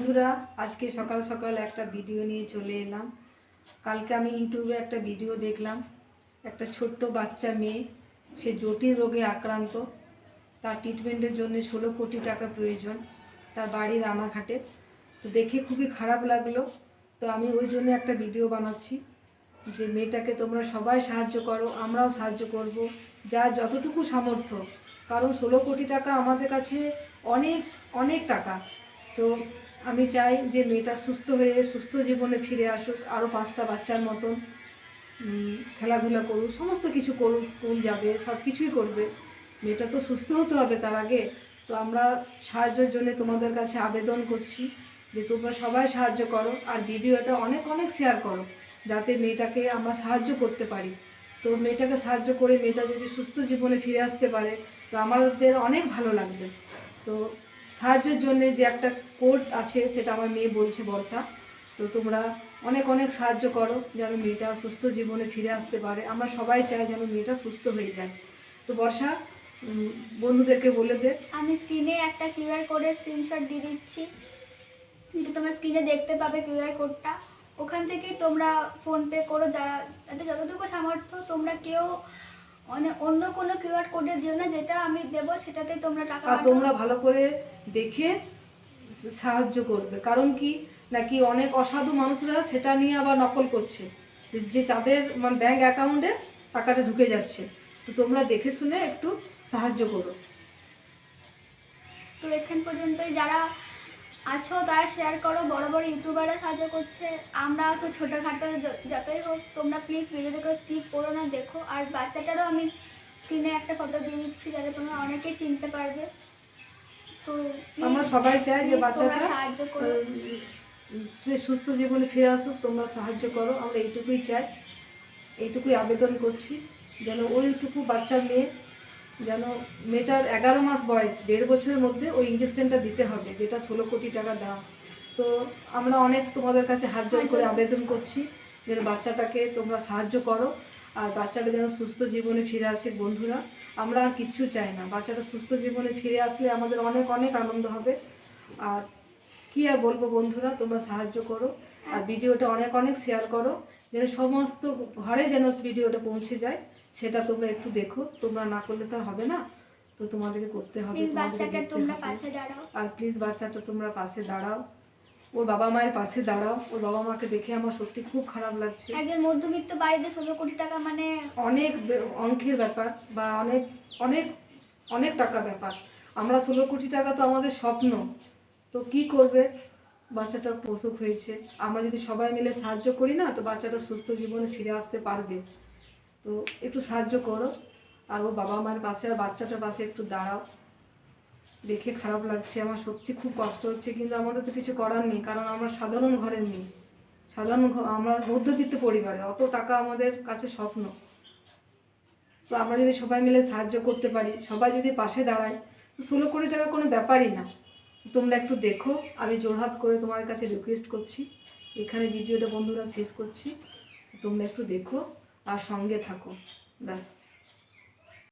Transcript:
বন্ধুরা, আজকে সকাল সকাল একটা ভিডিও নিয়ে চলে এলাম। কালকে আমি ইউটিউবে একটা ভিডিও দেখলাম, একটা ছোট্ট বাচ্চা মেয়ে, সে জটিল রোগে আক্রান্ত। তার ট্রিটমেন্টের জন্য 16 কোটি টাকা প্রয়োজন, তার বাড়ি রানাঘাটে। তো দেখে খুবই খারাপ লাগলো। তো আমি ওই জন্য একটা ভিডিও বানাচ্ছি যে মেয়েটাকে তোমরা সবাই সাহায্য করো, আমরাও সাহায্য করব, যা যতটুকু সামর্থ্য। কারণ 16 কোটি টাকা আমাদের কাছে অনেক অনেক টাকা। তো আমি চাই যে মেয়েটা সুস্থ হয়ে সুস্থ জীবনে ফিরে আসুক, আরও 5টা বাচ্চার মতন খেলাধুলা করুক, সমস্ত কিছু করুক, স্কুল যাবে, সব কিছুই করবে। মেয়েটা তো সুস্থ হতে হবে তার আগে। তো আমরা সাহায্যের জন্য তোমাদের কাছে আবেদন করছি যে তোমরা সবাই সাহায্য করো, আর ভিডিওটা অনেক অনেক শেয়ার করো, যাতে মেয়েটাকে আমরা সাহায্য করতে পারি। তো মেয়েটাকে সাহায্য করে মেয়েটা যদি সুস্থ জীবনে ফিরে আসতে পারে তো আমাদের অনেক ভালো লাগবে। তো সাহায্যের জন্য যে একটা কোড আছে সেটা আমার মেয়ে বলছে, বর্ষা। তো তোমরা অনেক অনেক সাহায্য করো যেন মেয়েটা সুস্থ জীবনে ফিরে আসতে পারে। আমরা সবাই চাই যেন মেয়েটা সুস্থ হয়ে যায়। তো বর্ষা, বন্ধুদেরকে বলে দে। আমি স্ক্রিনে একটা কিউআর কোডের স্ক্রিনশট দিয়ে দিচ্ছি, যেটা তোমার স্ক্রিনে দেখতে পাবে কিউআর কোডটা। ওখান থেকেই তোমরা ফোনপে করো, যাতে যতটুকু সামর্থ্য। তোমরা কেউ অন্য কোনো কিউআর কোডে দিও না, যেটা আমি দেবো সেটাতে তোমরা টাকা আর তোমরা ভালো করে দেখে সাহায্য করবে। কারণ কি নাকি অনেক অসাধু মানুষরা সেটা নিয়ে আবার নকল করছে, যে তাদের মানে ব্যাংক অ্যাকাউন্টে টাকাটা ঢুকে যাচ্ছে। তো তোমরা দেখে শুনে একটু সাহায্য করো। তো এখান পর্যন্তই যারা আছো তারা শেয়ার করো। বড় বড় ইউটিউবাররা সাহায্য করছে, আমরা তো ছোটোখাটো যতই হোক। তোমরা প্লিজ ভিডিওটাকে স্কিপ করো না, দেখো। আর বাচ্চাটারও আমি স্ক্রিনে একটা ফটো দিয়ে দিচ্ছি, যাতে তোমরা অনেকেই চিনতে পারবে। তো আমরা সবাই চাই যে বাচ্চাটা সাহায্য করো, সে সুস্থ জীবনে ফিরে আসুক, তোমরা সাহায্য করো। আমরা এইটুকুই চাই, এইটুকুই আবেদন করছি যেন ওইটুকু বাচ্চা মেয়ে, যেন মেয়েটার 11 মাস বয়স, 1.5 বছরের মধ্যে ওই ইঞ্জেকশনটা দিতে হবে, যেটা 16 কোটি টাকা দাম। তো আমরা অনেক তোমাদের কাছে হাত জোড় করে আবেদন করছি যেন বাচ্চাটাকে তোমরা সাহায্য করো, আর বাচ্চাটা যেন সুস্থ জীবনে ফিরে আসে। বন্ধুরা, আমরা আর কিচ্ছু চাই না, বাচ্চাটা সুস্থ জীবনে ফিরে আসলে আমাদের অনেক অনেক আনন্দ হবে। আর কি আর বলবো বন্ধুরা, তোমরা সাহায্য করো আর ভিডিওটা অনেক অনেক শেয়ার করো, যেন সমস্ত ঘরে যেন ভিডিওটা পৌঁছে যায়। সেটা তোমরা একটু দেখো, তোমরা না করলে তো আর হবে না, তো তোমাদেরকে করতে হবে। আর প্লিজ বাচ্চাটা তোমরা পাশে দাঁড়াও, ওর বাবা মায়ের পাশে দাঁড়াও। ওর বাবা মাকে দেখে আমার সত্যি খুব খারাপ লাগছে। একজন মধ্যবিত্ত বাড়িতে 16 কোটি টাকা মানে অনেক অঙ্কের ব্যাপার, বা অনেক অনেক অনেক টাকা ব্যাপার। আমরা 16 কোটি টাকা তো আমাদের স্বপ্ন। তো কি করবে, বাচ্চাটার প্রসব হয়েছে, আমরা যদি সবাই মিলে সাহায্য করি না, তো বাচ্চাটা সুস্থ জীবনে ফিরে আসতে পারবে। তো একটু সাহায্য করো, আর ওর বাবা মায়ের পাশে আর বাচ্চাটার পাশে একটু দাঁড়াও। দেখে খারাপ লাগছে, আমার সত্যি খুব কষ্ট হচ্ছে, কিন্তু আমাদের তো কিছু করার নেই, কারণ আমরা সাধারণ ঘরের মেয়ে, আমরা মধ্যবিত্ত পরিবারে, অত টাকা আমাদের কাছে স্বপ্ন। তো আমরা যদি সবাই মিলে সাহায্য করতে পারি, সবাই যদি পাশে দাঁড়ায়, তো 16 কোটি টাকা কোনো ব্যাপারই না। তোমরা একটু দেখো, আমি জোরহাত করে তোমার কাছে রিকোয়েস্ট করছি। এখানে ভিডিওটা বন্ধুরা শেষ করছি, তোমরা একটু দেখো আর সঙ্গে থাকো, ব্যাস।